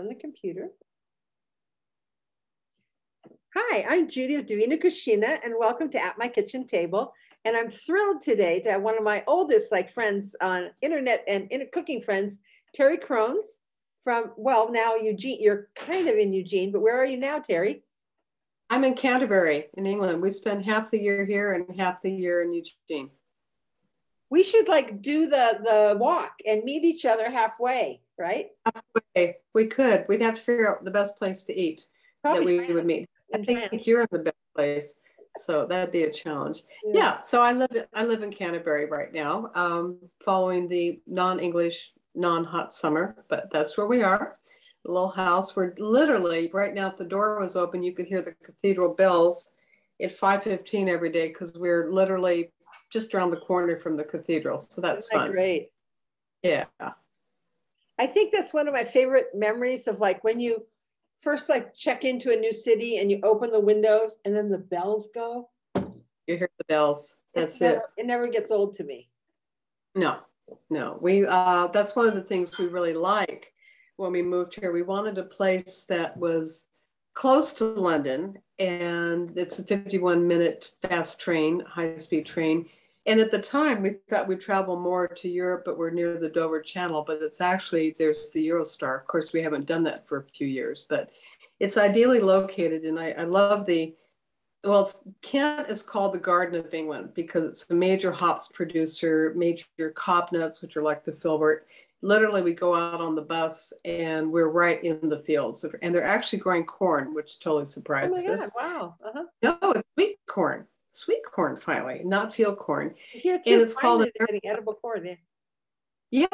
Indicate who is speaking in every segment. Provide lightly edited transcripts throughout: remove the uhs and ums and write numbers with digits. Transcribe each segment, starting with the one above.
Speaker 1: on the computer. Hi, I'm Judy of Divina Cucina, and welcome to At My Kitchen Table. And I'm thrilled today to have one of my oldest friends on internet and cooking friends, Terry Crones from, well, now Eugene. You're kind of in Eugene, but where are you now, Terry?
Speaker 2: I'm in Canterbury in England. We spend half the year here and half the year in Eugene.
Speaker 1: We should do the walk and meet each other halfway, right?
Speaker 2: Halfway. We could. We'd have to figure out the best place to eat that we would meet. I think you're in the best place, so that'd be a challenge. Yeah. So I live in Canterbury right now, following the non-English, non-hot summer, but that's where we are. A little house. We're literally right now. If the door was open, you could hear the cathedral bells at 5:15 every day because we're literally just around the corner from the cathedral. So that's fun.
Speaker 1: Great.
Speaker 2: Yeah.
Speaker 1: I think that's one of my favorite memories of when you first check into a new city and you open the windows and then the bells go.
Speaker 2: You hear the bells. That's it.
Speaker 1: It never gets old to me.
Speaker 2: No. We that's one of the things we really like when we moved here. We wanted a place that was close to London, and it's a 51-minute fast train, high-speed train. And at the time, we thought we'd travel more to Europe, but we're near the Dover Channel. But it's actually, there's the Eurostar. Of course, we haven't done that for a few years, but it's ideally located. And I love Kent is called the Garden of England because it's a major hops producer, major cobnuts, which are like the filbert. Literally, we go out on the bus and we're right in the fields. And they're actually growing corn, which totally surprised us.
Speaker 1: Wow.
Speaker 2: No, it's sweet corn. Sweet corn, finally, not field corn.
Speaker 1: Here too, and it's called edible corn.
Speaker 2: Yeah,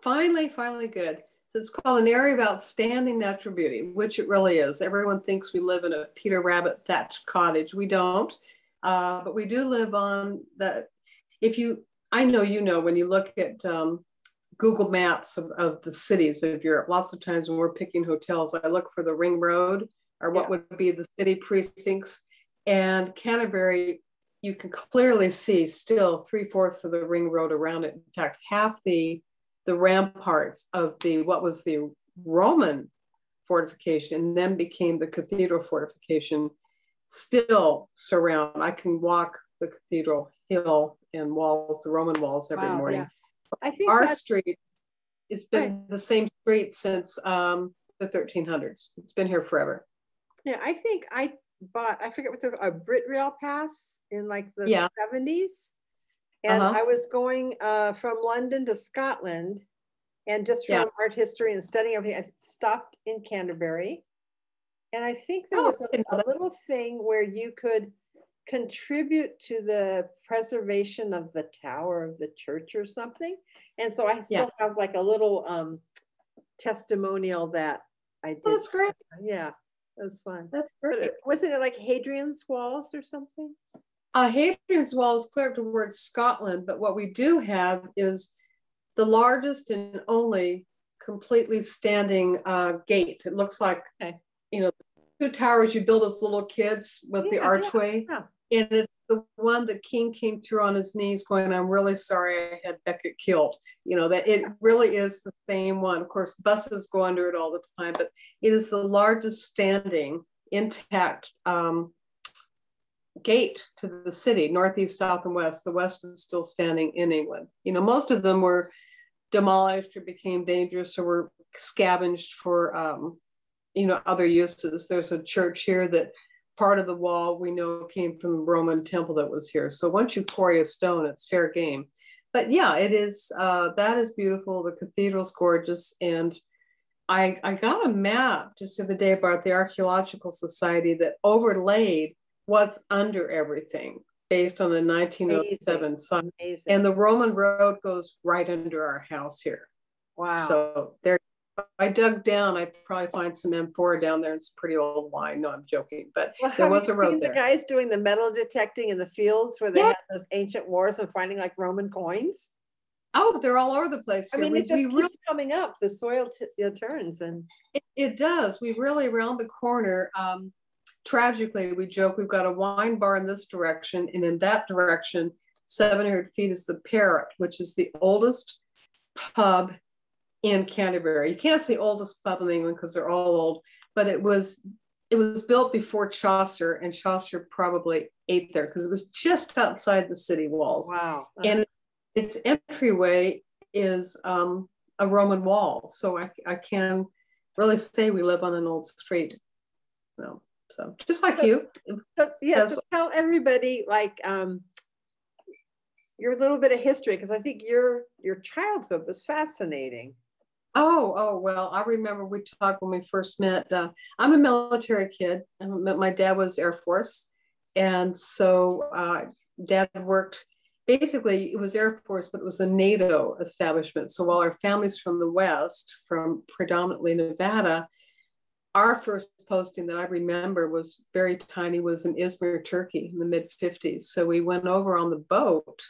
Speaker 2: finally good. So it's called an area of outstanding natural beauty, which it really is. Everyone thinks we live in a Peter Rabbit thatched cottage. We don't, but we do live on that. I know when you look at Google Maps of the cities of Europe, lots of times when we're picking hotels, I look for the ring road or what would be the city precincts. And Canterbury, you can clearly see still 3/4 of the ring road around it. In fact, half the ramparts of what was the Roman fortification and then became the cathedral fortification still surround. I can walk the cathedral hill and walls, the Roman walls every morning. Yeah. I think our street has been the same street since the 1300s. It's been here forever.
Speaker 1: Yeah, I think I forget what a Brit Rail pass in the 70s. And I was going from London to Scotland, and just from art history and studying everything, I stopped in Canterbury. And I think there was a little thing where you could contribute to the preservation of the tower of the church or something. And so I still have a little testimonial that I did.
Speaker 2: Oh, that's great.
Speaker 1: Yeah. That was fun.
Speaker 2: That's great.
Speaker 1: Wasn't it like Hadrian's Walls or something?
Speaker 2: Hadrian's Wall is clear towards Scotland, but what we do have is the largest and only completely standing gate. It looks like, two towers you build as little kids with the archway. Yeah. And it's the one the king came through on his knees going, "I'm really sorry I had Becket killed." That it really is the same one. Of course, buses go under it all the time, but it is the largest standing intact gate to the city, northeast, south, and west. The west is still standing in England. Most of them were demolished or became dangerous or were scavenged for, other uses. There's a church here that part of the wall we know came from the Roman temple that was here. So once you quarry a stone, it's fair game. But yeah, it is, that is beautiful. The cathedral's gorgeous. And I got a map just the other day about the Archaeological Society that overlaid what's under everything based on the 1907 site. And the Roman road goes right under our house here.
Speaker 1: Wow.
Speaker 2: So there, I dug down, I'd probably find some M4 down there and some pretty old wine. No, I'm joking, but there was a road there.
Speaker 1: The guys doing the metal detecting in the fields where they had those ancient wars and finding Roman coins?
Speaker 2: Oh, they're all over the place here.
Speaker 1: I mean, it just keeps coming up. The soil turns. And
Speaker 2: it does. We really, around the corner, tragically, we joke, we've got a wine bar in this direction, and in that direction, 700 feet is the Parrot, which is the oldest pub in Canterbury. You can't say oldest pub in England because they're all old, but it was built before Chaucer, and Chaucer probably ate there because it was just outside the city walls.
Speaker 1: Wow.
Speaker 2: And its entryway is a Roman wall. So I can really say we live on an old street. No, so just like you.
Speaker 1: So, yeah, so tell everybody like your little bit of history, because I think your childhood was fascinating.
Speaker 2: Oh, well, I remember we talked when we first met. I'm a military kid. My dad was Air Force. And so Dad worked, basically it was Air Force, but it was a NATO establishment. So while our family's from the West, from predominantly Nevada, our first posting that I remember was very tiny, was in Izmir, Turkey in the mid-50s. So we went over on the boat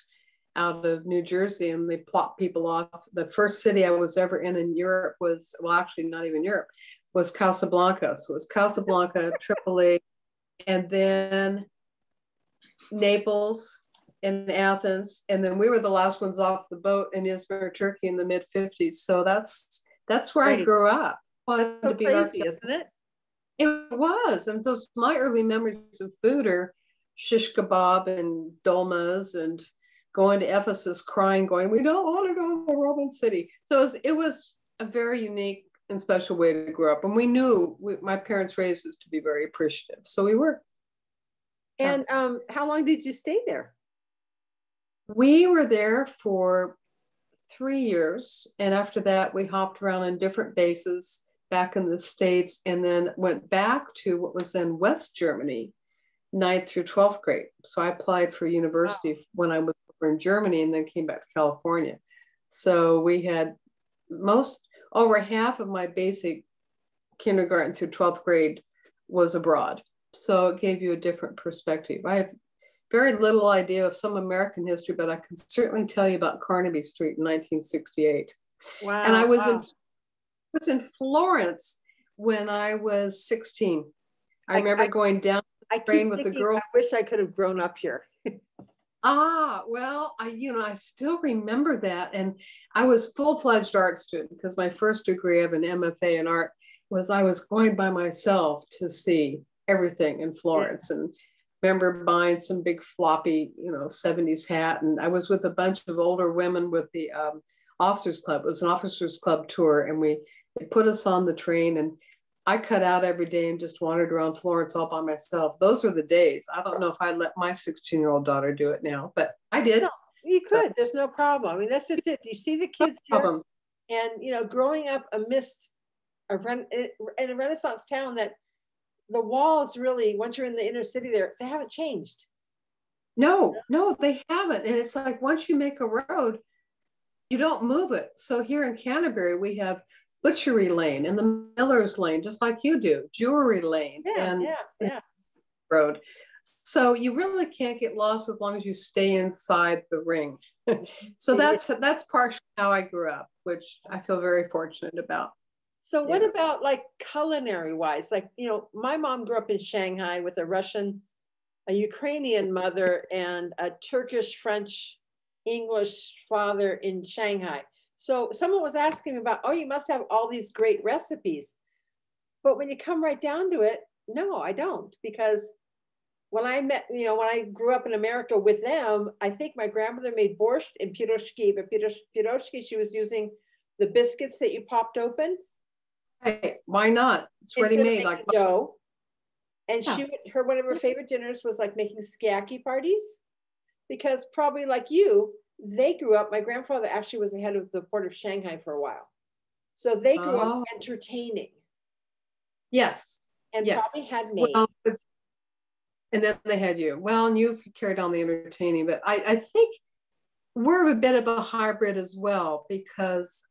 Speaker 2: out of New Jersey, and they plopped people off. The first city I was ever in Europe was, well, actually not even Europe, was Casablanca. So it was Casablanca, Tripoli, and then Naples and Athens. And then we were the last ones off the boat in Izmir, Turkey in the mid 50s. So that's where I grew up.
Speaker 1: That's so crazy, isn't it?
Speaker 2: It was. And those, my early memories of food are shish kebab and dolmas and going to Ephesus crying, going, we don't want to go to the Roman city. So it was a very unique and special way to grow up. And we knew, my parents raised us to be very appreciative. So we were.
Speaker 1: And how long did you stay there?
Speaker 2: We were there for 3 years. And after that, we hopped around on different bases back in the States, and then went back to what was in West Germany, 9th through 12th grade. So I applied for university when I was over in Germany, and then came back to California. So we had over half of my basic kindergarten through 12th grade was abroad. So it gave you a different perspective. I have very little idea of some American history, but I can certainly tell you about Carnaby Street in 1968.
Speaker 1: Wow.
Speaker 2: And I was in Florence when I was 16. I remember going down the train with the girl.
Speaker 1: I wish I could have grown up here.
Speaker 2: Well, I still remember that. And I was full-fledged art student, because my first degree of an MFA in art was I was going by myself to see everything in Florence. Yeah. And remember buying some big floppy, 70s hat. And I was with a bunch of older women with the Officers Club. It was an Officers Club tour. And they put us on the train, and I cut out every day and just wandered around Florence all by myself. Those were the days. I don't know if I'd let my 16-year-old daughter do it now, but I did.
Speaker 1: No, you could. There's no problem. I mean, that's just it. You see the kids here, and growing up amidst in a Renaissance town, that the walls really, once you're in the inner city there, they haven't changed.
Speaker 2: No, they haven't. And it's like, once you make a road, you don't move it. So here in Canterbury, we have Butchery Lane and the Miller's Lane, just like you do, Jewelry Lane, and road. So you really can't get lost as long as you stay inside the ring. So that's partially how I grew up, which I feel very fortunate about.
Speaker 1: So what about like culinary wise? Like, my mom grew up in Shanghai with a Ukrainian mother and a Turkish, French, English father in Shanghai. So someone was asking me about, you must have all these great recipes. But when you come right down to it, no, I don't. Because when I grew up in America with them, I think my grandmother made borscht and piroshki. But piroshki, she was using the biscuits that you popped open.
Speaker 2: Hey, why not? It's ready made, like
Speaker 1: dough. And one of her favorite dinners was like making skiaki parties, because probably like you, they grew up. My grandfather actually was the head of the port of Shanghai for a while, so they grew up entertaining.
Speaker 2: Yes,
Speaker 1: and probably had maids. Well,
Speaker 2: and then they had you. Well, and you've carried on the entertaining, but I think we're a bit of a hybrid as well, because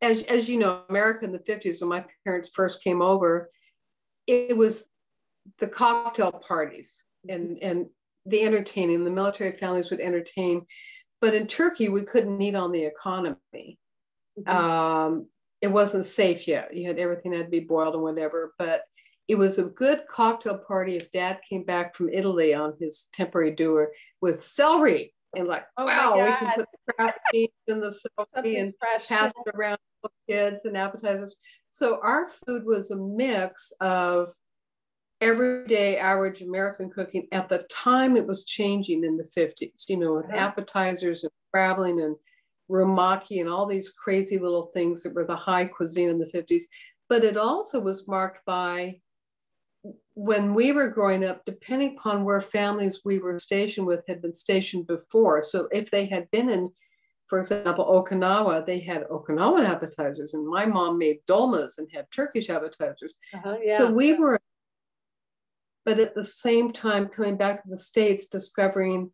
Speaker 2: as you know, America in the 50s, when my parents first came over, it was the cocktail parties and the entertaining. The military families would entertain, but in Turkey, we couldn't eat on the economy. Mm-hmm. It wasn't safe yet. You had everything had to be boiled and whatever, but it was a good cocktail party if Dad came back from Italy on his temporary tour with celery and like,
Speaker 1: oh
Speaker 2: wow, we can put the Kraft beans in the selfie and
Speaker 1: fresh.
Speaker 2: pass it around to kids and appetizers. So our food was a mix of everyday average American cooking. At the time, it was changing in the 50s, you know, with appetizers and traveling and rumaki and all these crazy little things that were the high cuisine in the 50s. But it also was marked by, when we were growing up, depending upon where families we were stationed with had been stationed before. So if they had been in, for example, Okinawa, they had Okinawan appetizers, and my mom made dolmas and had Turkish appetizers. So we were, but at the same time, coming back to the States, discovering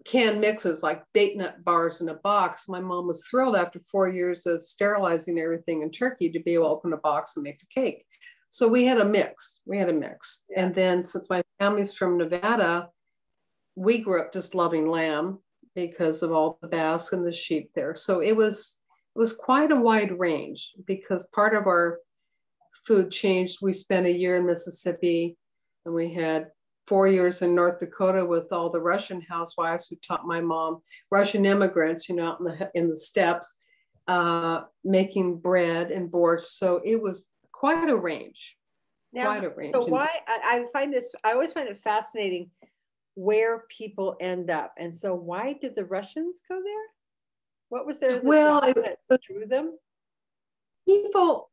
Speaker 2: canned mixes like date nut bars in a box. My mom was thrilled after 4 years of sterilizing everything in Turkey to be able to open a box and make a cake. So we had a mix. And then since my family's from Nevada, we grew up just loving lamb because of all the Basque and the sheep there. So it was quite a wide range, because part of our food changed. We spent a year in Mississippi, and we had 4 years in North Dakota with all the Russian housewives who taught my mom, Russian immigrants, you know, out in the steppes, making bread and borscht. So it was quite a range.
Speaker 1: Now, so why, I always find it fascinating where people end up. And so why did the Russians go there? What was there that drew them?
Speaker 2: People,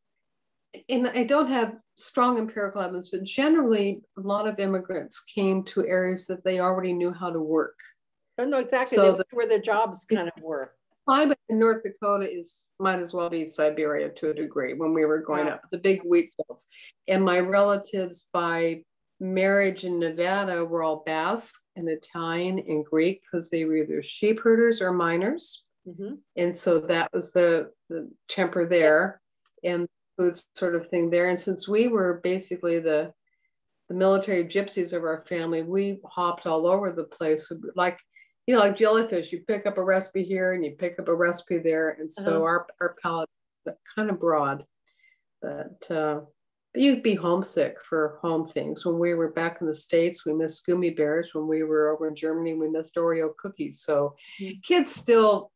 Speaker 2: and I don't have strong empirical evidence, but generally a lot of immigrants came to areas that they already knew how to work.
Speaker 1: I don't know exactly where the jobs kind of were.
Speaker 2: Climate in North Dakota might as well be Siberia to a degree when we were growing up, the big wheat fields. And my relatives by marriage in Nevada were all Basque and Italian and Greek, because they were either sheep herders or miners. And so that was the temper there and food sort of thing there. And since we were basically the military gypsies of our family, we hopped all over the place. Like, you know, like jellyfish, you pick up a recipe here and you pick up a recipe there. And so our palate is kind of broad, but you'd be homesick for home things. When we were back in the States, we missed gummy bears. When we were over in Germany, we missed Oreo cookies. So kids will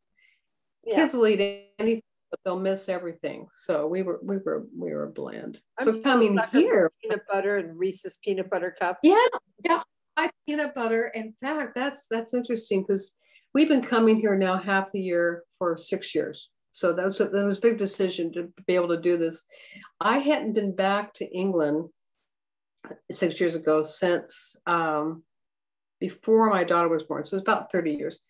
Speaker 2: eat anything, but they'll miss everything. So we were bland. So coming here,
Speaker 1: peanut butter and Reese's peanut butter cups.
Speaker 2: Yeah. I peanut butter. In fact, that's interesting, because we've been coming here now half the year for 6 years. So that was a big decision to be able to do this. I hadn't been back to England 6 years ago since before my daughter was born. So it was about 30 years.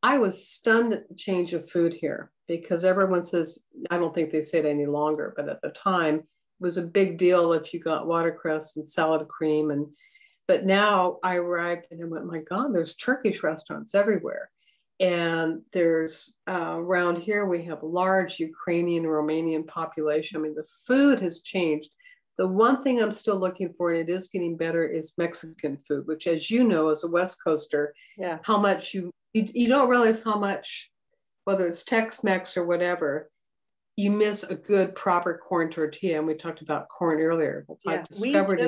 Speaker 2: I was stunned at the change of food here, because everyone says, I don't think they say it any longer, but at the time it was a big deal if you got watercress and salad cream. But now I arrived and I went, my God, there's Turkish restaurants everywhere. And there's around here, we have a large Ukrainian, Romanian population. I mean, the food has changed. The one thing I'm still looking for, and it is getting better, is Mexican food, which, as you know, as a West Coaster, how much you don't realize how much, whether it's Tex-Mex or whatever, you miss a good, proper corn tortilla. And we talked about corn earlier. I've discovered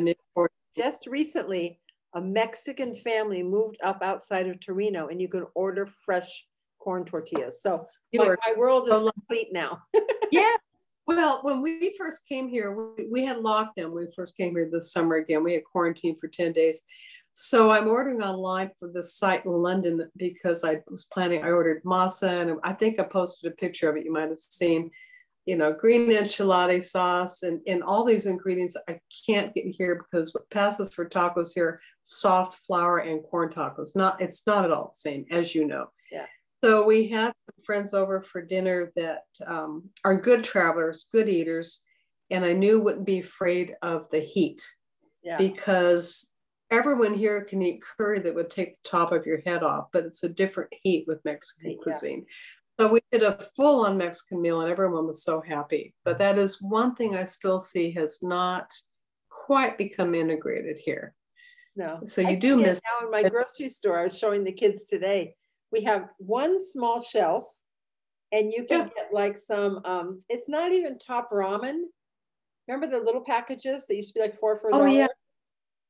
Speaker 1: just recently, a Mexican family moved up outside of Torino, and you can order fresh corn tortillas. So my world is complete now.
Speaker 2: Yeah. Well, when we first came here, we had lockdown. When we first came here this summer again, we had quarantine for 10 days. So I'm ordering online for this site in London, because I ordered masa, and I think I posted a picture of it. You might have seen, you know, green enchilada sauce and all these ingredients I can't get here, because what passes for tacos here, soft flour and corn tacos. It's not at all the same, as you know.
Speaker 1: Yeah.
Speaker 2: So we had friends over for dinner that are good travelers, good eaters, and I knew wouldn't be afraid of the heat, because everyone here can eat curry that would take the top of your head off, but it's a different heat with Mexican cuisine. So we did a full-on Mexican meal, and everyone was so happy. But that is one thing I still see has not quite become integrated here.
Speaker 1: No.
Speaker 2: So you do miss.
Speaker 1: Now in my grocery store, I was showing the kids today, we have one small shelf, and you can get like some, it's not even Top Ramen. Remember the little packages that used to be like $4 for $1?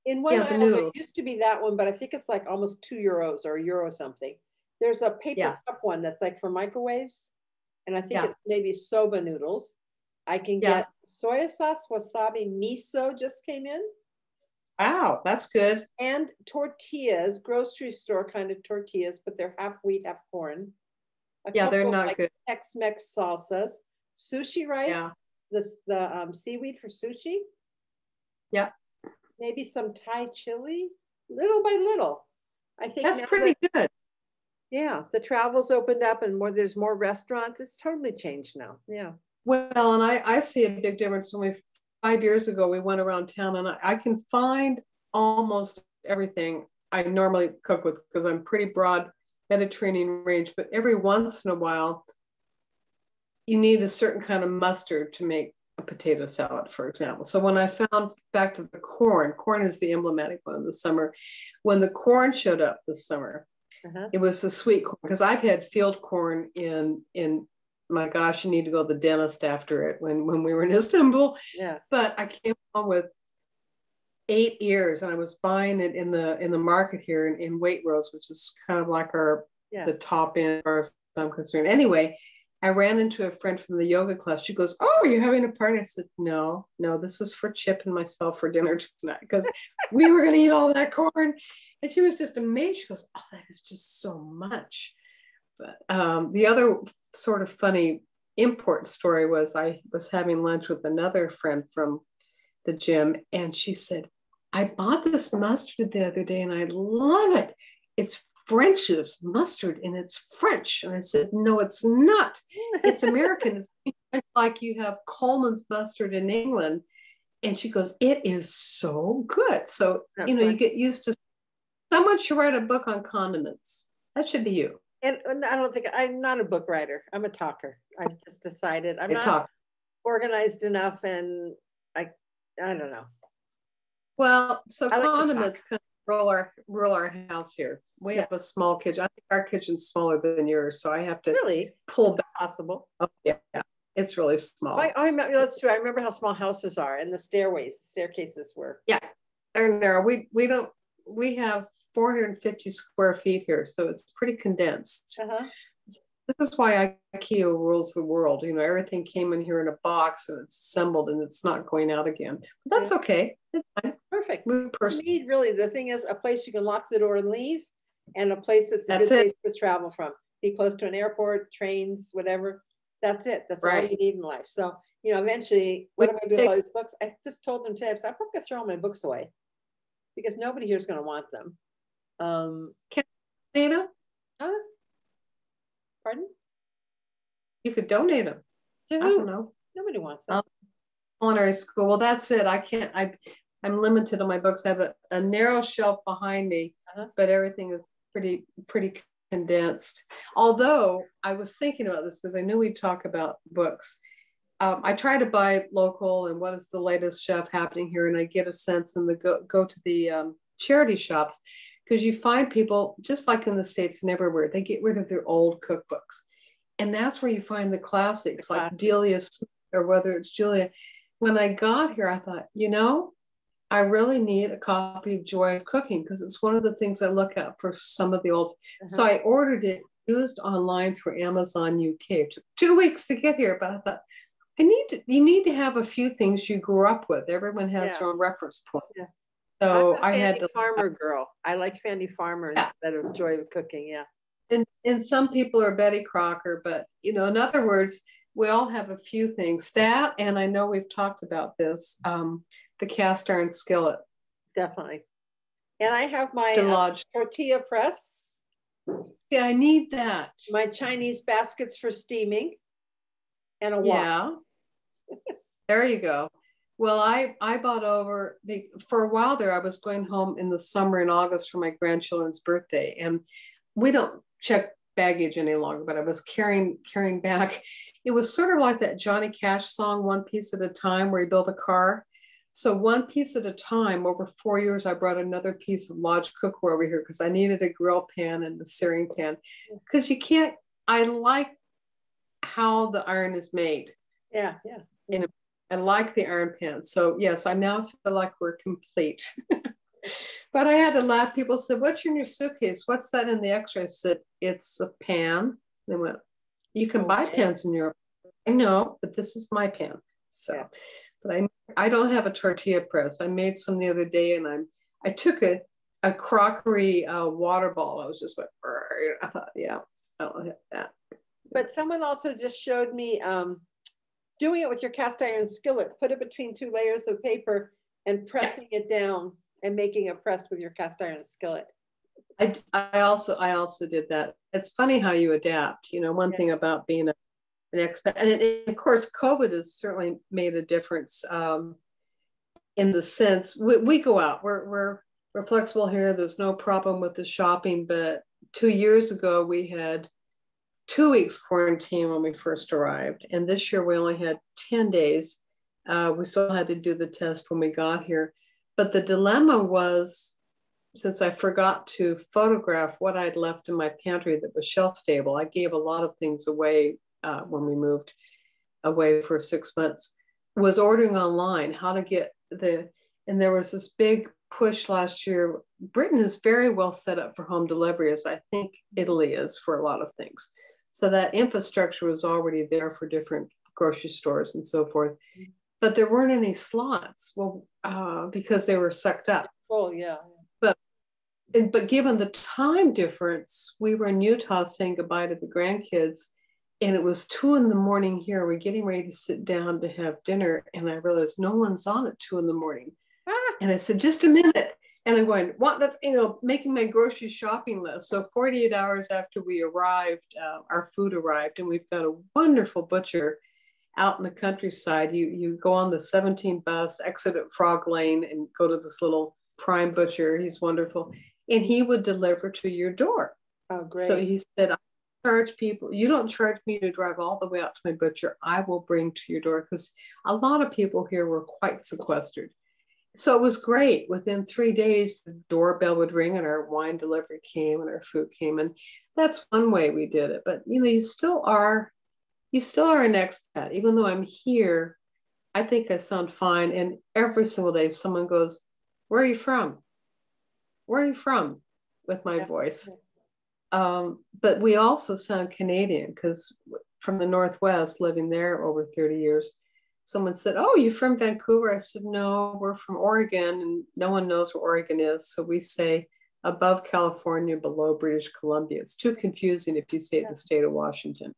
Speaker 1: In one aisle, there used to be that one, but I think it's like almost €2 or euro something. There's a paper cup one that's like for microwaves. And I think it's maybe soba noodles. I can get soy sauce, wasabi, miso just came in.
Speaker 2: Wow, that's good.
Speaker 1: And tortillas, grocery store kind of tortillas, but they're half wheat, half corn.
Speaker 2: They're not good.
Speaker 1: Tex-Mex salsas, sushi rice, the seaweed for sushi.
Speaker 2: Yeah.
Speaker 1: Maybe some Thai chili, little by little. I think
Speaker 2: that's pretty good.
Speaker 1: Yeah, the travel's opened up and there's more restaurants. It's totally changed now. Yeah.
Speaker 2: Well, and I see a big difference. 5 years ago, we went around town and I can find almost everything I normally cook with because I'm pretty broad Mediterranean range, but every once in a while, you need a certain kind of mustard to make a potato salad, for example. So when I found back to the corn is the emblematic one in the summer. When the corn showed up this summer, it was the sweet corn, because I've had field corn in my gosh, you need to go to the dentist after it when we were in Istanbul.
Speaker 1: Yeah.
Speaker 2: But I came home with 8 ears and I was buying it in the market here in Waitrose, which is kind of like the top end as far as I'm concerned. Anyway, I ran into a friend from the yoga class. She goes, "Oh, are you having a party?" I said, No, this is for Chip and myself for dinner tonight because we were going to eat all that corn. And she was just amazed. She goes, "Oh, that is just so much." But the other sort of funny import story was I was having lunch with another friend from the gym, and she said, "I bought this mustard the other day and I love it. It's French's mustard and it's French." And I said, "No, it's not. It's American. It's like you have Coleman's mustard in England." And she goes, "It is so good." So, you get used to someone should write a book on condiments. That should be you.
Speaker 1: And I'm not a book writer. I'm a talker. I've just decided I'm not organized enough, and I don't know.
Speaker 2: Well, so condiments kind of rule our house here. We have a small kitchen. I think our kitchen's smaller than yours, so I have to pull back.
Speaker 1: Possible.
Speaker 2: Oh, yeah, it's really small.
Speaker 1: That's true. I remember how small houses are and the staircases were.
Speaker 2: Yeah, they're narrow. We have 450 square feet here, so it's pretty condensed. This is why IKEA rules the world. Everything came in here in a box and it's assembled and it's not going out again. But that's okay. It's fine.
Speaker 1: Perfect. To me, really, the thing is a place you can lock the door and leave, and a place that's a good place to travel from. Be close to an airport, trains, whatever. That's it. That's all you need in life. So, eventually, what am I going to do with all these books? I just told them today, I'm probably going to throw all my books away because nobody here is going to want them.
Speaker 2: Can you donate them?
Speaker 1: Pardon?
Speaker 2: You could donate them.
Speaker 1: To who?
Speaker 2: I don't know.
Speaker 1: Nobody wants them.
Speaker 2: Culinary school. Well, that's it. I can't. I'm limited on my books. I have a narrow shelf behind me, but everything is pretty condensed. Although I was thinking about this because I knew we'd talk about books. I try to buy local and what is the latest chef happening here, and I get a sense and go to the charity shops. Because you find people, just like in the States and everywhere, they get rid of their old cookbooks. And that's where you find the classics, like Delia Smith, or whether it's Julia. When I got here, I thought, I really need a copy of Joy of Cooking because it's one of the things I look at for some of the old. So I ordered it used online through Amazon UK. It took 2 weeks to get here, but I thought, you need to have a few things you grew up with. Everyone has their own reference point. Yeah. So I had to
Speaker 1: Farmer girl. I like Fanny Farmer instead of Joy of Cooking. Yeah.
Speaker 2: And some people are Betty Crocker, but in other words, we all have a few things that, and I know we've talked about this, the cast iron skillet.
Speaker 1: Definitely. And I have my tortilla press.
Speaker 2: Yeah, I need that.
Speaker 1: My Chinese baskets for steaming and a wok.
Speaker 2: Yeah. There you go. Well, I bought over for a while there. I was going home in the summer in August for my grandchildren's birthday, and we don't check baggage any longer. But I was carrying back. It was sort of like that Johnny Cash song, "One Piece at a Time," where he built a car. So one piece at a time. Over 4 years, I brought another piece of Lodge cookware over here because I needed a grill pan and a searing pan. Because you can't. I like how the iron is made.
Speaker 1: Yeah.
Speaker 2: I like the iron pan. So yes, I now feel like we're complete. But I had to laugh. People said, "What's in your suitcase? What's that in the X-ray?" I said, "It's a pan." They went, "You can buy pans in Europe." I know, but this is my pan. So, yeah. But I don't have a tortilla press. I made some the other day, and I took a crockery water ball. I was just like, I thought, yeah, I don't have that.
Speaker 1: But someone also just showed me doing it with your cast iron skillet. Put it between 2 layers of paper and pressing it down and making a press with your cast iron skillet.
Speaker 2: I also did that. It's funny how you adapt. You know, one thing about being an expat, and of course, COVID has certainly made a difference in the sense we go out. We're flexible here. There's no problem with the shopping. But 2 years ago, we had 2 weeks quarantine when we first arrived, and this year we only had 10 days. We still had to do the test when we got here, but the dilemma was, since I forgot to photograph what I'd left in my pantry that was shelf stable, I gave a lot of things away when we moved away for 6 months, was ordering online how to get and there was this big push last year. Britain is very well set up for home delivery, as I think Italy is for a lot of things. So that infrastructure was already there for different grocery stores and so forth. But there weren't any slots, because they were sucked up.
Speaker 1: Oh, yeah.
Speaker 2: But given the time difference, we were in Utah saying goodbye to the grandkids, and it was 2 a.m. here. We're getting ready to sit down to have dinner, and I realized no one's on at 2 a.m. And I said, "Just a minute." And I'm going, making my grocery shopping list. So 48 hours after we arrived, our food arrived, and we've got a wonderful butcher out in the countryside. You go on the 17 bus, exit at Frog Lane, and go to this little prime butcher. He's wonderful. And he would deliver to your door.
Speaker 1: Oh, great.
Speaker 2: So he said, "I charge people, you don't charge me to drive all the way out to my butcher. I will bring to your door," because a lot of people here were quite sequestered. So it was great. Within 3 days, the doorbell would ring and our wine delivery came and our food came. And that's one way we did it. But, you still are an expat. Even though I'm here, I think I sound fine. And every single day someone goes, "Where are you from? Where are you from?" with my voice. But we also sound Canadian, because from the Northwest, living there over 30 years, someone said, "Oh, you from Vancouver?" I said, "No, we're from Oregon," and no one knows where Oregon is. So we say above California, below British Columbia. It's too confusing if you say the state of Washington.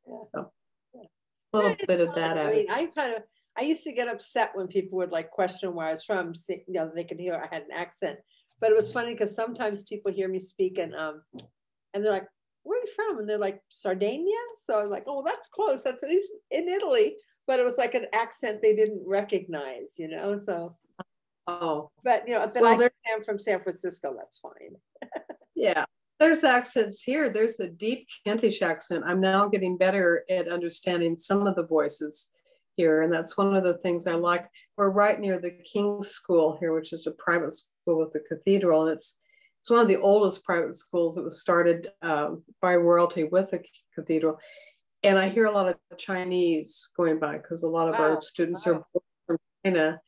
Speaker 2: Yeah. So, a little bit of that.
Speaker 1: I mean, I used to get upset when people would question where I was from. They could hear I had an accent, but it was funny because sometimes people hear me speak and they're like, "Where are you from?" And they're like, "Sardinia." So I was like, "Oh, that's close. That's at least in Italy." But it was like an accent they didn't recognize, so.
Speaker 2: Oh.
Speaker 1: But, I'm from San Francisco, that's fine.
Speaker 2: Yeah. There's accents here. There's a deep Kentish accent. I'm now getting better at understanding some of the voices here. And that's one of the things I like. We're right near the King's School here, which is a private school with the cathedral. And it's one of the oldest private schools. It was started by royalty with the cathedral. And I hear a lot of Chinese going by, because a lot of our students are from China.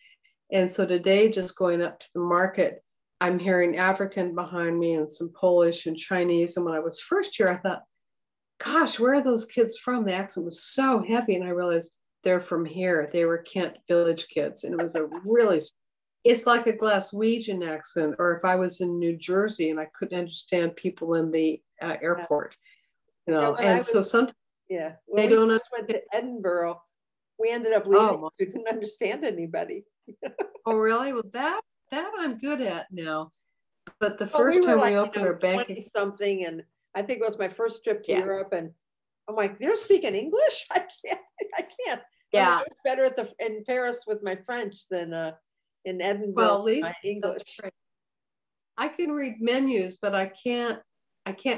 Speaker 2: And so today, just going up to the market, I'm hearing African behind me and some Polish and Chinese. And when I was first here, I thought, "Gosh, where are those kids from?" The accent was so heavy. And I realized they're from here. They were Kent Village kids. And it was it's like a Glaswegian accent. Or if I was in New Jersey and I couldn't understand people in the airport, so sometimes.
Speaker 1: Yeah, when we just went to Edinburgh, we ended up leaving because we couldn't understand anybody.
Speaker 2: Oh, really? Well, that I'm good at now. But the first time we opened our bank,
Speaker 1: something, and I think it was my first trip to Europe, and I'm like, "They're speaking English? I can't."
Speaker 2: Yeah,
Speaker 1: I was better in Paris with my French than in Edinburgh.
Speaker 2: Well, at least
Speaker 1: my English.
Speaker 2: I can read menus, but I can't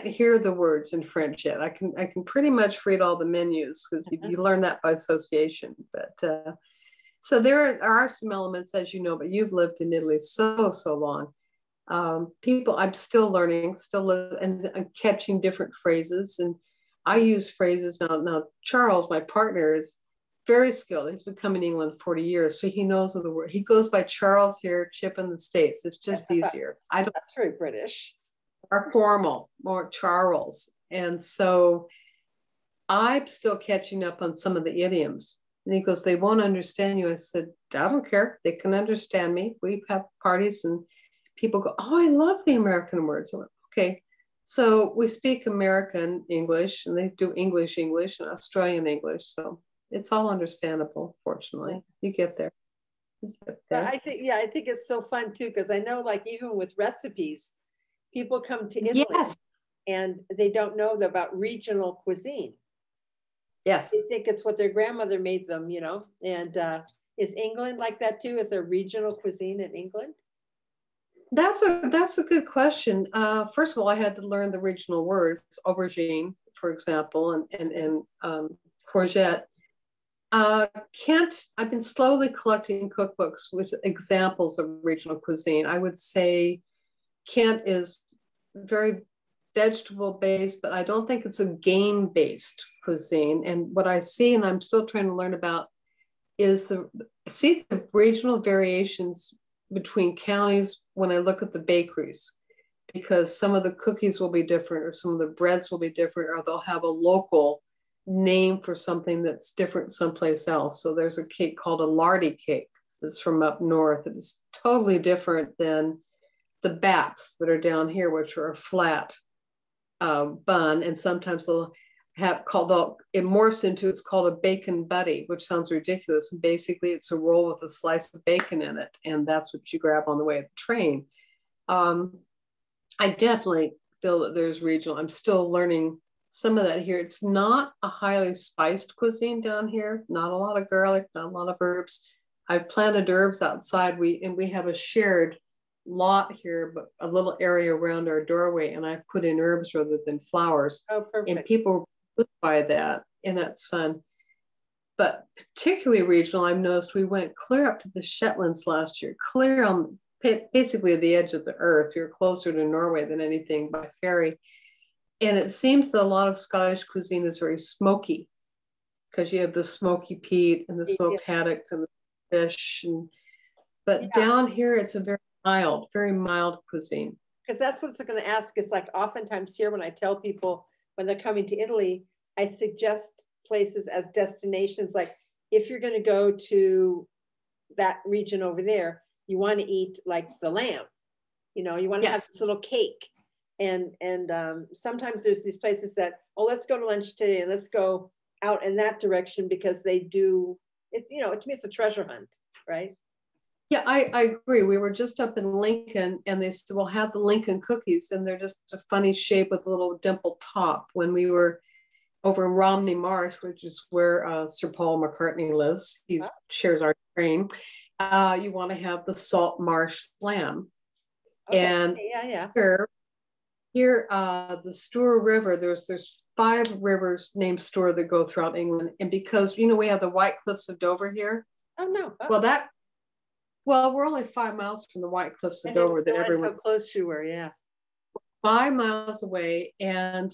Speaker 2: hear the words in French yet. I can pretty much read all the menus, because you learn that by association. But so there are some elements, as you know, but you've lived in Italy so long. People, I'm still learning, and I'm catching different phrases. And I use phrases now. Charles, my partner, very skilled. He's been coming to England 40 years, so he knows of the word. He goes by Charles here, Chip in the States. It's just easier.
Speaker 1: That's very British.
Speaker 2: More formal, more Charles. And so I'm still catching up on some of the idioms. And he goes, they won't understand you. I said, I don't care. They can understand me. We have parties and people go, oh, I love the American words. I went, okay. So we speak American English and they do English and Australian English. So it's all understandable, fortunately. You get there.
Speaker 1: I think it's so fun too, because I know like even with recipes, people come to Italy and they don't know about regional cuisine.
Speaker 2: Yes.
Speaker 1: They think it's what their grandmother made them, you know, and is England like that too? Is there regional cuisine in England?
Speaker 2: That's a good question. First of all, I had to learn the regional words, aubergine, for example, and courgette. Kent, I've been slowly collecting cookbooks with examples of regional cuisine. I would say Kent is very vegetable based, but I don't think it's a game based cuisine. And what I see, and I'm still trying to learn about, is the regional variations between counties when I look at the bakeries, because some of the cookies will be different, or some of the breads will be different, or they'll have a local name for something that's different someplace else. So there's a cake called a lardy cake that's from up north. It is totally different than the baps that are down here, which are a flat bun, and sometimes they'll it morphs into, it's called a bacon buddy, which sounds ridiculous. And basically it's a roll with a slice of bacon in it. And that's what you grab on the way of the train. I definitely feel that there's regional. I'm still learning some of that here. It's not a highly spiced cuisine down here. Not a lot of garlic, not a lot of herbs. I've planted herbs outside. We have a shared lot here, but a little area around our doorway, and I put in herbs rather than flowers.
Speaker 1: Oh, perfect.
Speaker 2: And people by that, and that's fun. But particularly regional, I've noticed we went clear up to the Shetlands last year, clear on basically the edge of the earth. We were closer to Norway than anything by ferry. And it seems that a lot of Scottish cuisine is very smoky, because you have the smoky peat and the smoked haddock and the fish. But down here, it's a very mild cuisine.
Speaker 1: Because that's what I'm going to ask. It's like oftentimes here when I tell people when they're coming to Italy, I suggest places as destinations. Like if you're going to go to that region over there, you want to eat like the lamb, you know, you want to have this little cake. And sometimes there's these places that, oh, let's go to lunch today and let's go out in that direction, because they do, it's, you know, to me, it's a treasure hunt, right?
Speaker 2: Yeah, I agree. We were just up in Lincoln and they said, we'll have the Lincoln cookies, and they're just a funny shape with a little dimple top. When we were over in Romney Marsh, which is where Sir Paul McCartney lives, he shares our train, you want to have the salt marsh lamb. Okay. And here the Stour River, there's 5 rivers named Stour that go throughout England. And because, you know, we have the White Cliffs of Dover here.
Speaker 1: Oh, no.
Speaker 2: Well, we're only 5 miles from the White Cliffs of Dover that everyone.
Speaker 1: How close you were, yeah.
Speaker 2: 5 miles away, and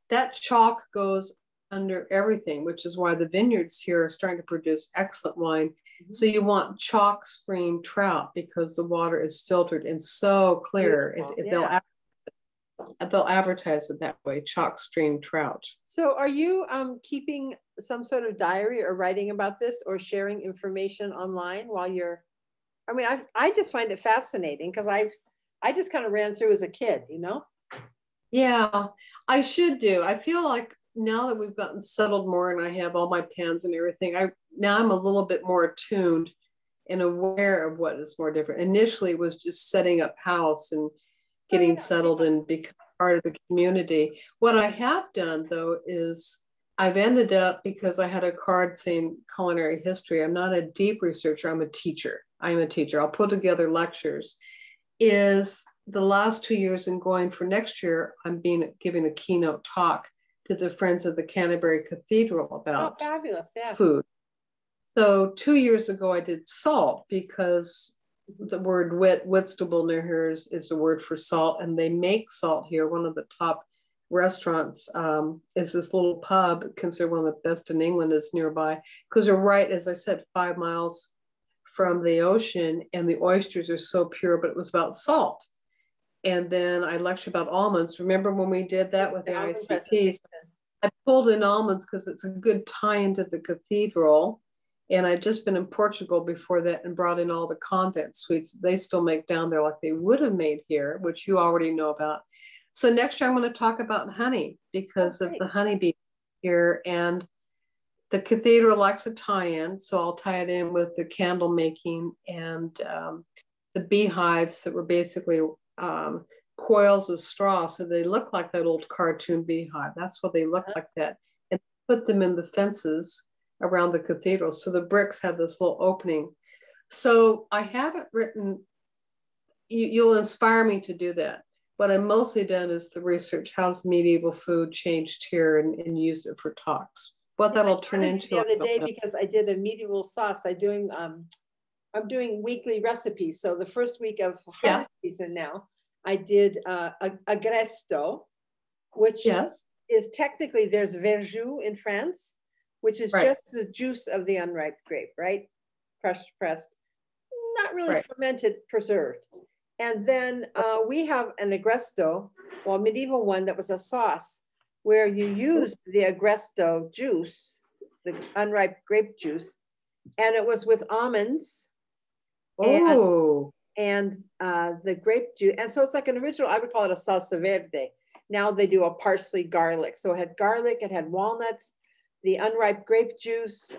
Speaker 2: that chalk goes under everything, which is why the vineyards here are starting to produce excellent wine. Mm-hmm. So you want chalk stream trout, because the water is filtered and so clear. They'll advertise it that way, chalk stream trout.
Speaker 1: So are you keeping some sort of diary or writing about this or sharing information online while you're, I mean, I just find it fascinating, because I just kind of ran through as a kid, you know?
Speaker 2: Yeah, I should do. I feel like now that we've gotten settled more and I have all my pens and everything, I'm a little bit more attuned and aware of what is more different. Initially, it was just setting up house and getting settled and becoming part of the community. What I have done, though, is I've ended up, because I had a card saying culinary history, I'm not a deep researcher, I'm a teacher. I'll put together lectures. Is the last 2 years and going for next year, I'm giving a keynote talk to the Friends of the Canterbury Cathedral about food. So 2 years ago, I did salt, because the word Whitstable near here is a word for salt, and they make salt here. One of the top restaurants is this little pub, considered one of the best in England, is nearby, because we're right, as I said, 5 miles from the ocean, and the oysters are so pure. But it was about salt. And then I lectured about almonds. Remember when we did that with the ICT? I pulled in almonds because it's a good tie into the cathedral. And I'd just been in Portugal before that and brought in all the convent sweets they still make down there, like they would have made here, which you already know about. So next year I'm going to talk about honey because of the honeybee here, and the cathedral likes a tie-in. So I'll tie it in with the candle making and the beehives that were basically coils of straw. So they look like that old cartoon beehive. That's what they look like that. And put them in the fences around the cathedral. So the bricks have this little opening. So I haven't written, you'll inspire me to do that. What I've mostly done is the research, how's medieval food changed here, and used it for talks. What that'll turn into.
Speaker 1: The other day, because I did a medieval sauce, I'm doing weekly recipes. So the first week of harvest season now, I did agresto, which is technically, there's verjus in France, which is just the juice of the unripe grape, right? Pressed, not really fermented, preserved. And then we have an agresto, well, medieval one that was a sauce where you used the agresto juice, the unripe grape juice, and it was with almonds and the grape juice. And so it's like an original, I would call it a salsa verde. Now they do a parsley garlic. So it had garlic, it had walnuts, the unripe grape juice,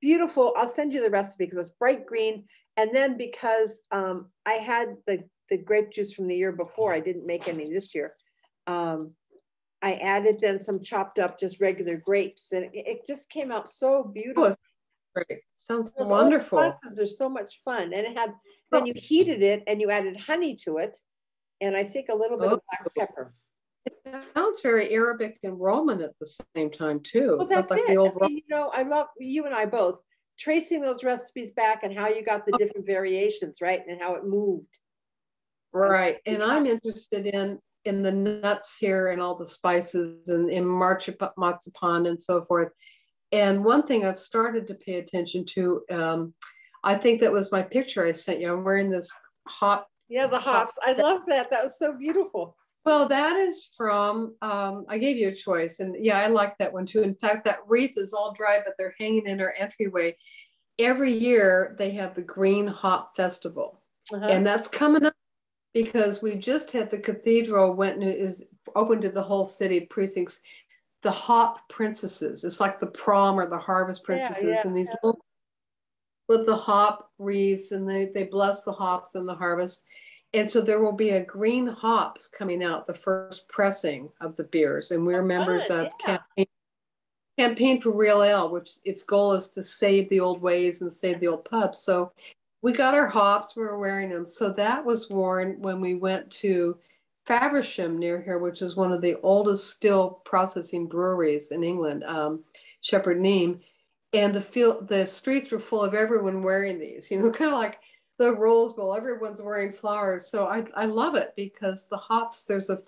Speaker 1: beautiful. I'll send you the recipe because it's bright green. And then because I had the grape juice from the year before, I didn't make any this year. I added then some chopped up, just regular grapes, and it just came out so beautiful.
Speaker 2: Great. Sounds wonderful.
Speaker 1: Sauces are so much fun. And it had, then you heated it and you added honey to it. And I think a little bit of black pepper.
Speaker 2: It sounds very Arabic and Roman at the same time too.
Speaker 1: Well, that's like the old I mean, you know, I love, you and I both, tracing those recipes back and how you got the different variations, right? And how it moved.
Speaker 2: Right. And I'm interested in the nuts here and all the spices and in marzipan and so forth. And one thing I've started to pay attention to, I think that was my picture I sent you. I'm wearing this hop.
Speaker 1: Yeah, the hops. I love that. That was so beautiful.
Speaker 2: Well, that is from, I gave you a choice. And yeah, I like that one too. In fact, that wreath is all dry, but they're hanging in our entryway. Every year they have the Green Hop Festival. And that's coming up because we just had the cathedral is open to the whole city precincts. The hop princesses. It's like the prom or the harvest princesses, and these little with the hop wreaths, and they bless the hops and the harvest. And so there will be a Green Hops coming out, the first pressing of the beers, and we're members of Campaign for Real Ale, which its goal is to save the old ways and save the old pubs. So we got our hops, we were wearing them. So that was worn when we went to Faversham near here, which is one of the oldest still processing breweries in England, Shepherd Neame. And the streets were full of everyone wearing these, you know, kind of like the Rose Bowl, everyone's wearing flowers. So I love it because the hops, there's a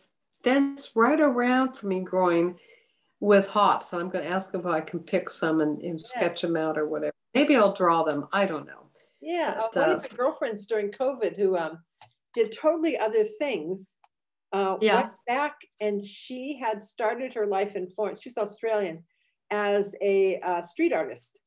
Speaker 2: fence right around for me growing with hops. And I'm going to ask if I can pick some and sketch them out or whatever. Maybe I'll draw them. I don't know.
Speaker 1: Yeah. One of my girlfriends during COVID who did totally other things went back, and she had started her life in Florence. She's Australian, as a street artist.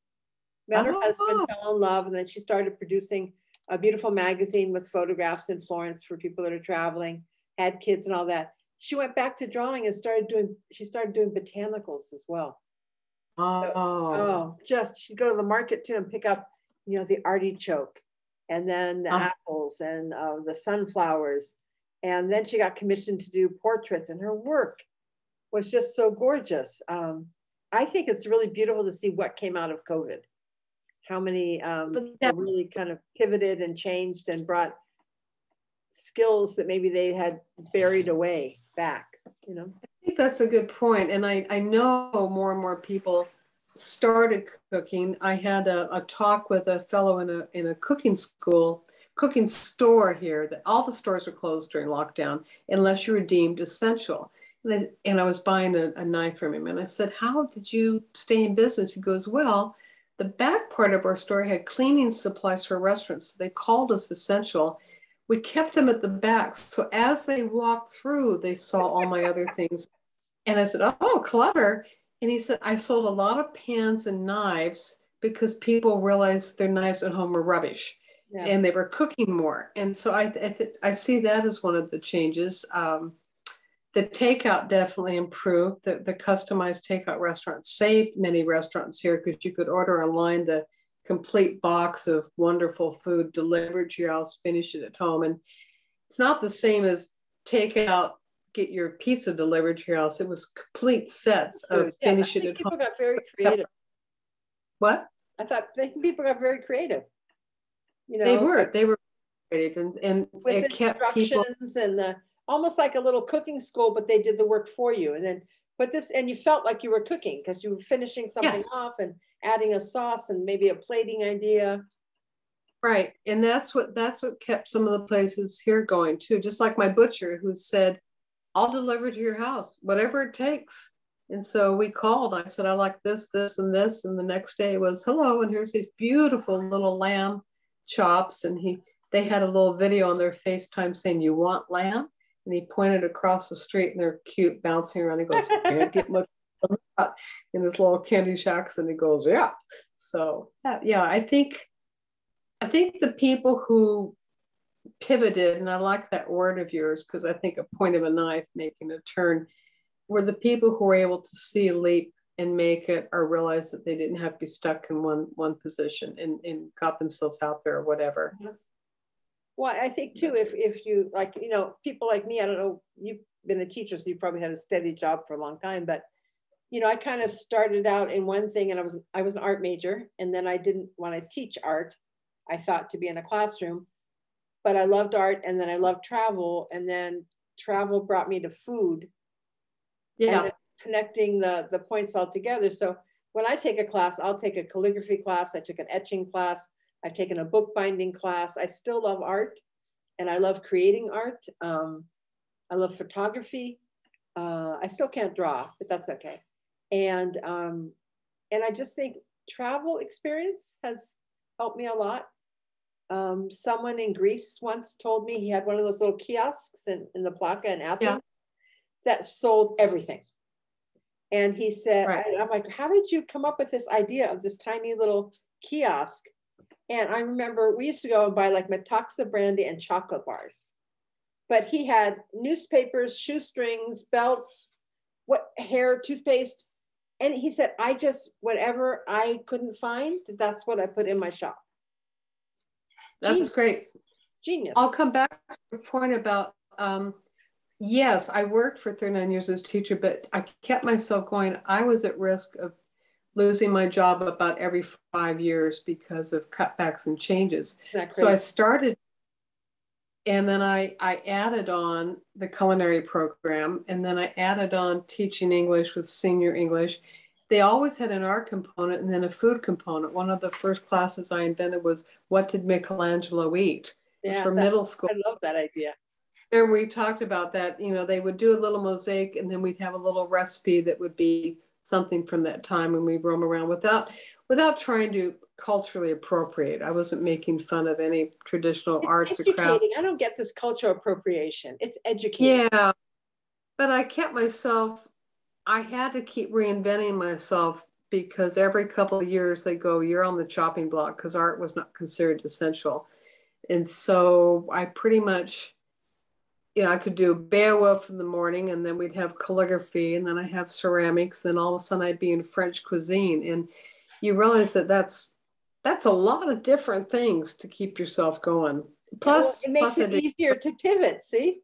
Speaker 1: Met her husband, fell in love, and then she started producing a beautiful magazine with photographs in Florence for people that are traveling, had kids and all that. She went back to drawing and started doing botanicals as well. She'd go to the market too and pick up, you know, the artichoke, and then the apples and the sunflowers. And then she got commissioned to do portraits, and her work was just so gorgeous. I think it's really beautiful to see what came out of COVID. How many really kind of pivoted and changed and brought skills that maybe they had buried away back, you know?
Speaker 2: I think that's a good point. And I know more and more people started cooking. I had a talk with a fellow in a cooking store here, that all the stores were closed during lockdown unless you were deemed essential. And I was buying a knife from him. And I said, how did you stay in business? He goes, well, the back part of our store had cleaning supplies for restaurants. So they called us essential. We kept them at the back. So as they walked through, they saw all my other things. And I said, oh, clever. And he said, I sold a lot of pans and knives because people realized their knives at home were rubbish. Yeah. And they were cooking more. And so I see that as one of the changes. The takeout definitely improved. The customized takeout restaurants saved many restaurants here because you could order online the complete box of wonderful food delivered to your house, finish it at home. And it's not the same as takeout, get your pizza delivered to your house. It was complete sets of finish it at home.
Speaker 1: People got very creative.
Speaker 2: What?
Speaker 1: I thought people got very creative. You know,
Speaker 2: they were creative, and
Speaker 1: with
Speaker 2: it kept
Speaker 1: instructions people, and almost like a little cooking school, but they did the work for you. And then and you felt like you were cooking because you were finishing something off and adding a sauce and maybe a plating idea.
Speaker 2: Right. And that's what kept some of the places here going too. Just like my butcher who said, I'll deliver to your house, whatever it takes. And so we called. I said, I like this, this, and this. And the next day was, hello, and here's these beautiful little lamb chops. And they had a little video on their FaceTime saying, you want lamb? And he pointed across the street and they're cute, bouncing around. He goes, can't get much in this little candy shacks. And he goes, yeah. So yeah, I think the people who pivoted, and I like that word of yours because I think a point of a knife making a turn, were the people who were able to see a leap and make it, or realize that they didn't have to be stuck in one position and got themselves out there or whatever.
Speaker 1: Well, I think too, if you like, you know, people like me, I don't know, you've been a teacher, so you probably had a steady job for a long time, but you know, I kind of started out in one thing, and I was an art major, and then I didn't want to teach art. I thought to be in a classroom, but I loved art, and then I loved travel, and then travel brought me to food. Yeah. And then connecting the points all together. So when I take a class, I'll take a calligraphy class. I took an etching class. I've taken a bookbinding class. I still love art, and I love creating art. I love photography. I still can't draw, but that's okay. And I just think travel experience has helped me a lot. Someone in Greece once told me he had one of those little kiosks in the Plaka in Athens that sold everything. And he said, I'm like, how did you come up with this idea of this tiny little kiosk? And I remember we used to go and buy like Metaxa brandy and chocolate bars. But he had newspapers, shoestrings, belts, hair, toothpaste. And he said, whatever I couldn't find, that's what I put in my shop.
Speaker 2: That's great.
Speaker 1: Genius.
Speaker 2: I'll come back to your point about, yes, I worked for 39 years as a teacher, but I kept myself going. I was at risk of losing my job about every 5 years because of cutbacks and changes. So I started, and then I added on the culinary program, and then I added on teaching English with senior English. They always had an art component and then a food component. One of the first classes I invented was, what did Michelangelo eat? It's for middle school.
Speaker 1: I love that idea.
Speaker 2: And we talked about that, you know, they would do a little mosaic, and then we'd have a little recipe that would be something from that time when we roam around without trying to culturally appropriate. I wasn't making fun of any traditional arts or crafts.
Speaker 1: I don't get this cultural appropriation. It's educating.
Speaker 2: Yeah, but I had to keep reinventing myself because every couple of years they go, you're on the chopping block, because art was not considered essential. And so I pretty much, you know, I could do Beowulf in the morning, and then we'd have calligraphy, and then I have ceramics. Then all of a sudden I'd be in French cuisine, and you realize that that's a lot of different things to keep yourself going. Plus,
Speaker 1: it makes it easier to pivot. See?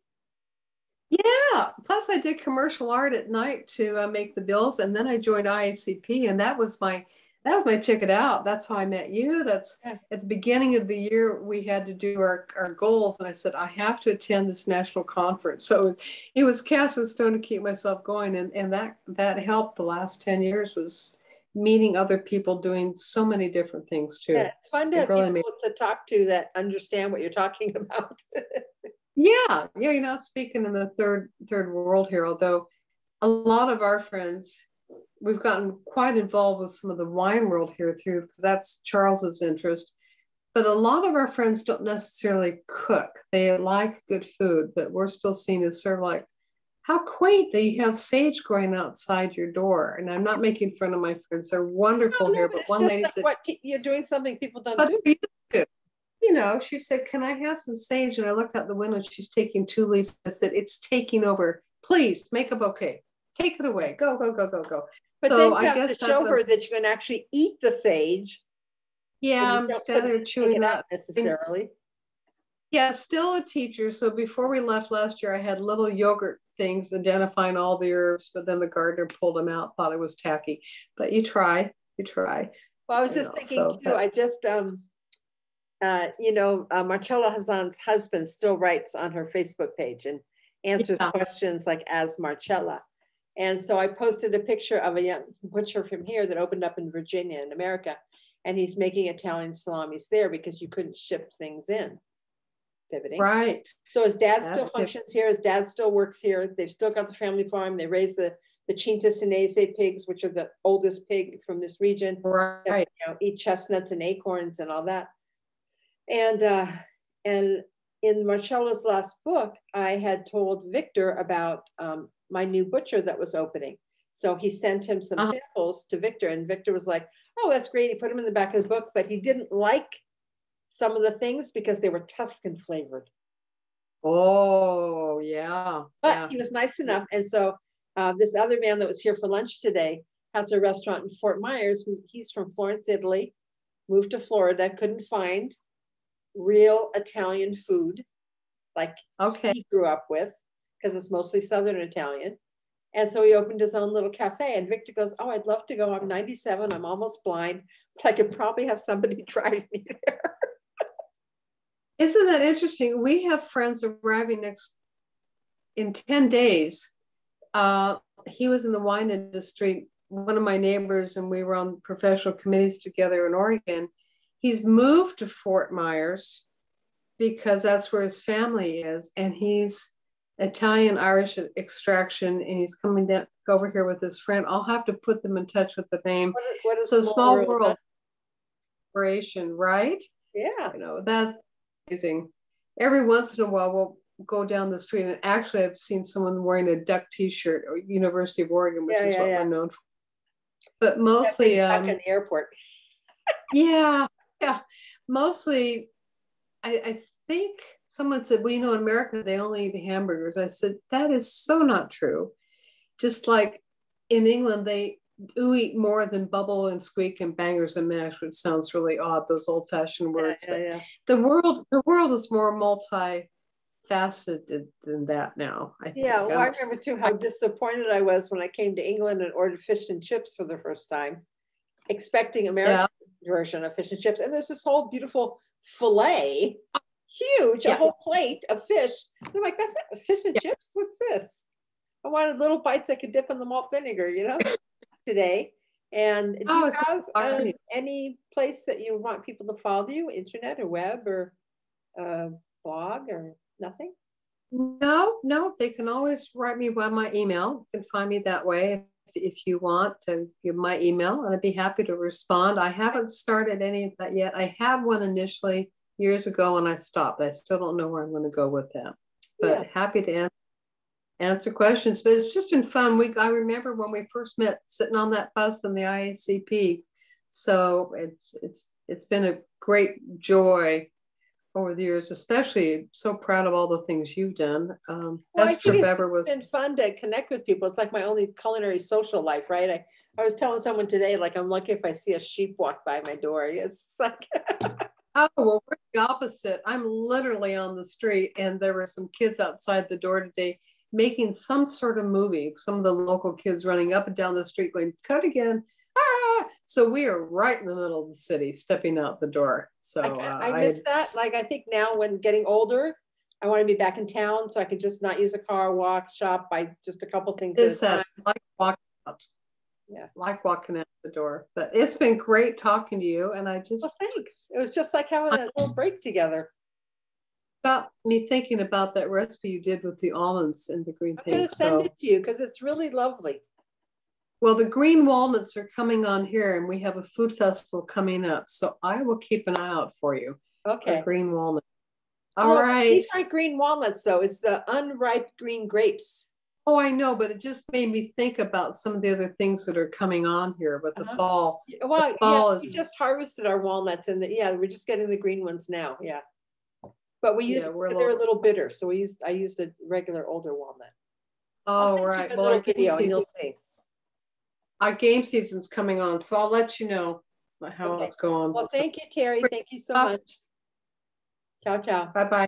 Speaker 2: Yeah. Plus, I did commercial art at night to make the bills, and then I joined IACP, and that was my ticket out. That's how I met you. That's at the beginning of the year, we had to do our goals. And I said, I have to attend this national conference. So it was cast in stone to keep myself going. And that helped the last 10 years, was meeting other people doing so many different things too.
Speaker 1: Yeah, it's fun to have people to talk to that understand what you're talking about.
Speaker 2: Yeah. You're not speaking in the third world here, although a lot of our friends, we've gotten quite involved with some of the wine world here through, because that's Charles's interest. But a lot of our friends don't necessarily cook. They like good food, but we're still seen as sort of like, how quaint that you have sage growing outside your door. And I'm not making fun of my friends. They're wonderful here. But one lady said,
Speaker 1: you're doing something people don't do.
Speaker 2: You know, she said, can I have some sage? And I looked out the window. She's taking 2 leaves. I said, it's taking over. Please make a bouquet. Take it away. Go, go, go, go, go.
Speaker 1: But so then you have to show her that you're going to actually eat the sage.
Speaker 2: Yeah, I'm standing there chewing it up
Speaker 1: necessarily.
Speaker 2: Yeah, still a teacher. So before we left last year, I had little yogurt things identifying all the herbs, but then the gardener pulled them out, thought it was tacky. But you try.
Speaker 1: Well, I was just thinking too, I just, Marcella Hazan's husband still writes on her Facebook page and answers questions like as Marcella. And so I posted a picture of a young butcher from here that opened up in Virginia in America. And he's making Italian salamis there because you couldn't ship things in. Pivoting.
Speaker 2: Right.
Speaker 1: So his dad still functions here. His dad still works here. They've still got the family farm. They raise the Cinta Sinese pigs, which are the oldest pig from this region.
Speaker 2: Right.
Speaker 1: Eat chestnuts and acorns and all that. And in Marcella's last book, I had told Victor about my new butcher that was opening. So he sent him some samples to Victor, and Victor was like, oh, that's great. He put them in the back of the book, but he didn't like some of the things because they were Tuscan flavored.
Speaker 2: Oh, yeah.
Speaker 1: But he was nice enough. And so this other man that was here for lunch today has a restaurant in Fort Myers. He's from Florence, Italy, moved to Florida, couldn't find real Italian food like he grew up with, because it's mostly Southern Italian. And so he opened his own little cafe, and Victor goes, oh, I'd love to go. I'm 97. I'm almost blind, but I could probably have somebody drive me there.
Speaker 2: Isn't that interesting? We have friends arriving in 10 days. He was in the wine industry, one of my neighbors, and we were on professional committees together in Oregon. He's moved to Fort Myers because that's where his family is. And he's Italian-Irish extraction, and he's coming down over here with his friend. I'll have to put them in touch with the name.
Speaker 1: What is
Speaker 2: so small world inspiration, right?
Speaker 1: Yeah.
Speaker 2: That's amazing. Every once in a while, we'll go down the street, and actually I've seen someone wearing a Duck t-shirt, or University of Oregon, which is what we're known for. But mostly
Speaker 1: Duck in the airport.
Speaker 2: yeah. Mostly, I think someone said, well, in America, they only eat hamburgers. I said, that is so not true. Just like in England, they do eat more than bubble and squeak and bangers and mash, which sounds really odd, those old-fashioned words. The world is more multifaceted than that now, I think.
Speaker 1: Yeah, well, I remember too how disappointed I was when I came to England and ordered fish and chips for the first time, expecting American version of fish and chips. And there's this whole beautiful fillet, huge, a whole plate of fish. And I'm like, that's not fish and chips? What's this? I wanted little bites I could dip in the malt vinegar, today. And do you have any place that you want people to follow you, internet or web or blog or nothing?
Speaker 2: No, they can always write me by my email. You can find me that way if you want to give my email, and I'd be happy to respond. I haven't started any of that yet. I had one initially years ago and I stopped. I still don't know where I'm going to go with that, but happy to answer questions. But it's just been fun. I remember when we first met sitting on that bus in the IACP. So it's been a great joy over the years, especially so proud of all the things you've done. Esther Bever was
Speaker 1: been fun to connect with people. It's like my only culinary social life, right? I was telling someone today, like, I'm lucky if I see a sheep walk by my door. It's like
Speaker 2: oh, well, we're the opposite. I'm literally on the street, and there were some kids outside the door today making some sort of movie. Some of the local kids running up and down the street going, cut again. So we are right in the middle of the city, stepping out the door. So
Speaker 1: I miss that. Like, I think now when getting older, I want to be back in town so I can just not use a car, walk, shop, buy just a couple things.
Speaker 2: Is that like walking out? Yeah, like walking out the door. But it's been great talking to you. And I just
Speaker 1: thanks. It was just like having a little break together.
Speaker 2: got me thinking about that recipe you did with the almonds and the green pink.
Speaker 1: I'm going to send it to you because it's really lovely.
Speaker 2: Well, the green walnuts are coming on here, and we have a food festival coming up. So I will keep an eye out for you.
Speaker 1: Okay.
Speaker 2: Green walnut. All right.
Speaker 1: These aren't green walnuts, though. It's the unripe green grapes.
Speaker 2: Oh, I know, but it just made me think about some of the other things that are coming on here. But the fall.
Speaker 1: Well, the fall is... we just harvested our walnuts, and we're just getting the green ones now. Yeah. But we used they're a little bitter, so I used a regular older walnut.
Speaker 2: Oh, right.
Speaker 1: Well, our video, and you'll see.
Speaker 2: Our game season's coming on, so I'll let you know how it's going.
Speaker 1: Well, thank you, Terry. Thank you so much. Ciao, ciao.
Speaker 2: Bye-bye.